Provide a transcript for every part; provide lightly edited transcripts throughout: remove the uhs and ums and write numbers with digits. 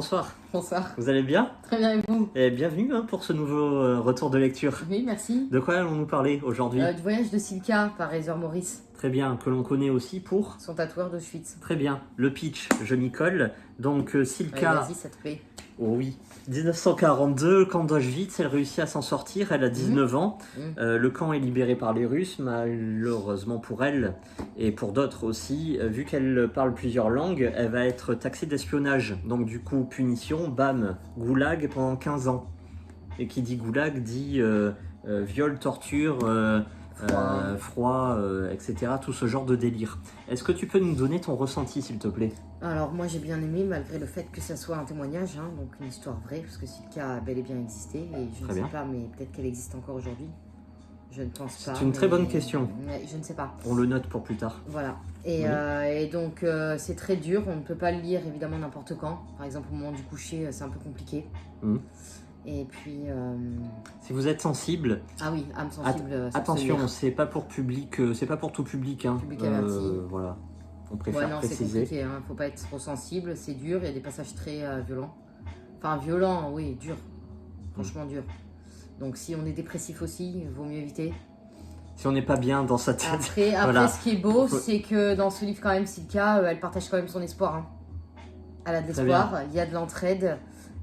Bonsoir, Bonsoir. vous allez bien? Très bien, et vous? Et bienvenue pour ce nouveau retour de lecture. Oui, merci. De quoi allons-nous parler aujourd'hui? Du voyage de Silka par Heather Morris, Très bien, que l'on connaît aussi pour... son tatoueur d'Auschwitz. Très bien, le pitch, je m'y colle. Donc Allez, Silka, vas-y, ça te plaît. oh oui, 1942, camp d'Auschwitz, elle réussit à s'en sortir, elle a 19 ans. Le camp est libéré par les Russes, malheureusement pour elle et pour d'autres aussi. Vu qu'elle parle plusieurs langues, elle va être taxée d'espionnage. Donc du coup, punition, bam, goulag pendant 15 ans. Et qui dit goulag dit viol, torture, froid, etc. Tout ce genre de délire. Est-ce que tu peux nous donner ton ressenti, s'il te plaît? Alors, moi j'ai bien aimé, malgré le fait que ça soit un témoignage, hein, donc une histoire vraie, parce que Silka a bel et bien existé, et je ne sais pas, mais peut-être qu'elle existe encore aujourd'hui. Je ne pense pas. C'est une très bonne question. Mais je ne sais pas. On le note pour plus tard. Voilà. Et, et donc, c'est très dur. On ne peut pas le lire, évidemment, n'importe quand. Par exemple, au moment du coucher, c'est un peu compliqué. Et puis... Si vous êtes sensible... Ah oui, âme sensible. attention, c'est pas pour public, c'est pas pour tout public. Hein. Public averti. Voilà. On préfère préciser. C'est compliqué, hein. Faut pas être trop sensible, c'est dur, il y a des passages très violents. Enfin, violents, oui, dur. Franchement dur. Donc si on est dépressif aussi, il vaut mieux éviter. Si on n'est pas bien dans sa tête. Après voilà. Ce qui est beau, c'est que dans ce livre, quand même, Silka, elle partage quand même son espoir. Hein. Elle a de l'espoir, il y a de l'entraide.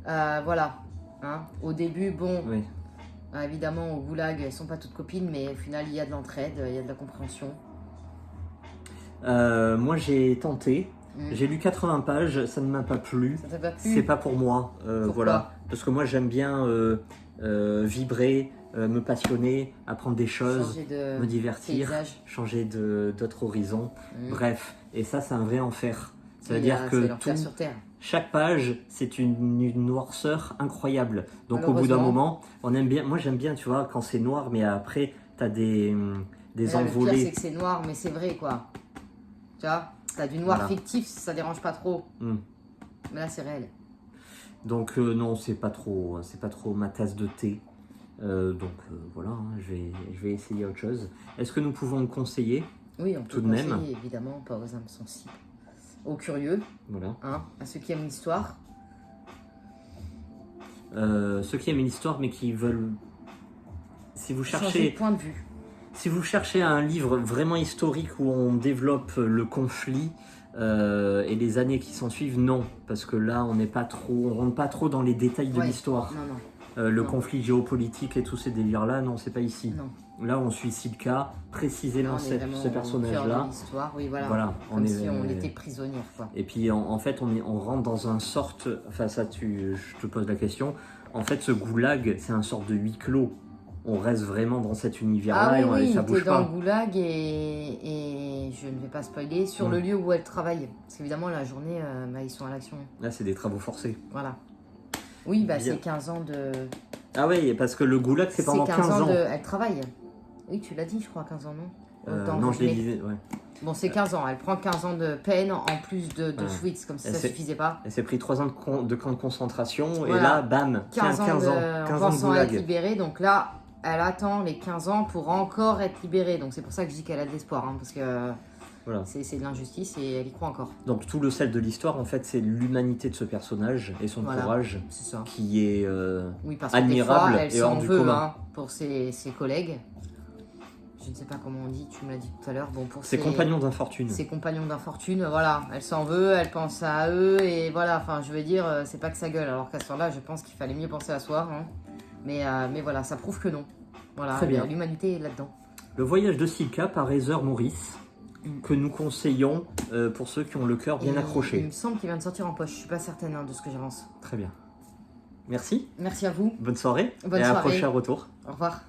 Voilà. Hein. Au début, bon, évidemment, au goulag, elles sont pas toutes copines, mais au final, il y a de l'entraide, il y a de la compréhension. Moi, j'ai tenté. J'ai lu 80 pages, ça ne m'a pas plu. Ça t'a pas plu? C'est pas pour moi. Voilà. Parce que moi, j'aime bien vibrer, me passionner, apprendre des choses, me divertir, changer d'autres horizons. Bref, et ça, c'est un vrai enfer. Ça veut dire que sur Terre. Chaque page, c'est une noirceur incroyable. Donc au bout d'un moment, on aime bien. Moi, j'aime bien, tu vois, quand c'est noir, mais après, t'as des envolées. Le pire, c'est que c'est noir, mais c'est vrai, quoi. Tu vois, t'as du noir fictif, ça dérange pas trop. Mais là, c'est réel. Donc non, c'est pas trop ma tasse de thé. Voilà, hein, je vais essayer autre chose. Est-ce que nous pouvons le conseiller? Oui, on peut le conseiller, évidemment, pas aux âmes sensibles. Aux curieux, hein, à ceux qui aiment l'histoire. Ceux qui aiment l'histoire, mais qui veulent... Si vous cherchez... Changer de point de vue. Si vous cherchez un livre vraiment historique où on développe le conflit et les années qui s'en suivent, non. Parce que là, on rentre pas trop dans les détails de l'histoire. Le conflit géopolitique et tous ces délires-là, non, c'est pas ici. Non. Là, on suit Silka, précisément ce personnage-là. Oui, voilà. Comme si on était prisonnière, quoi. Et puis, en fait, on rentre dans un sorte... Enfin, ça, je te pose la question. En fait, ce goulag, c'est un sorte de huis clos. On reste vraiment dans cet univers-là et ça bouge pas. Dans le goulag et je ne vais pas spoiler, sur le lieu où elle travaille. Parce qu'évidemment, la journée, ils sont à l'action. Là, c'est des travaux forcés. Voilà. Oui, c'est 15 ans de... Ah oui, parce que le goulag, c'est pendant 15 ans. Elle travaille. Oui, tu l'as dit, je crois, 15 ans, non non, je l'ai dit, Bon, c'est 15 ans. Elle prend 15 ans de peine en plus de Auschwitz, comme si ça suffisait pas. Elle s'est pris 3 ans de camp de concentration et là, bam, 15 ans de goulag. Être libérée, donc là, elle attend les 15 ans pour encore être libérée. Donc c'est pour ça que je dis qu'elle a de l'espoir, hein, parce que c'est de l'injustice et elle y croit encore. Donc tout le sel de l'histoire, en fait, c'est l'humanité de ce personnage et son courage qui est admirable et hors du commun. Pour ses collègues. Je ne sais pas comment on dit, tu me l'as dit tout à l'heure. Bon, pour ses compagnons d'infortune. Ses compagnons d'infortune, voilà. Elle s'en veut, elle pense à eux et voilà. Enfin, je veux dire, c'est pas que ça gueule. Alors qu'à ce moment-là, je pense qu'il fallait mieux penser à soi. Hein. Mais voilà, ça prouve que non. Voilà, l'humanité est là-dedans. Le voyage de Silka par Heather Morris, que nous conseillons pour ceux qui ont le cœur bien accroché. Il me semble qu'il vient de sortir en poche. Je suis pas certaine de ce que j'avance. Très bien. Merci. Merci à vous. Bonne soirée. Bonne soirée. À un prochain retour. Au revoir.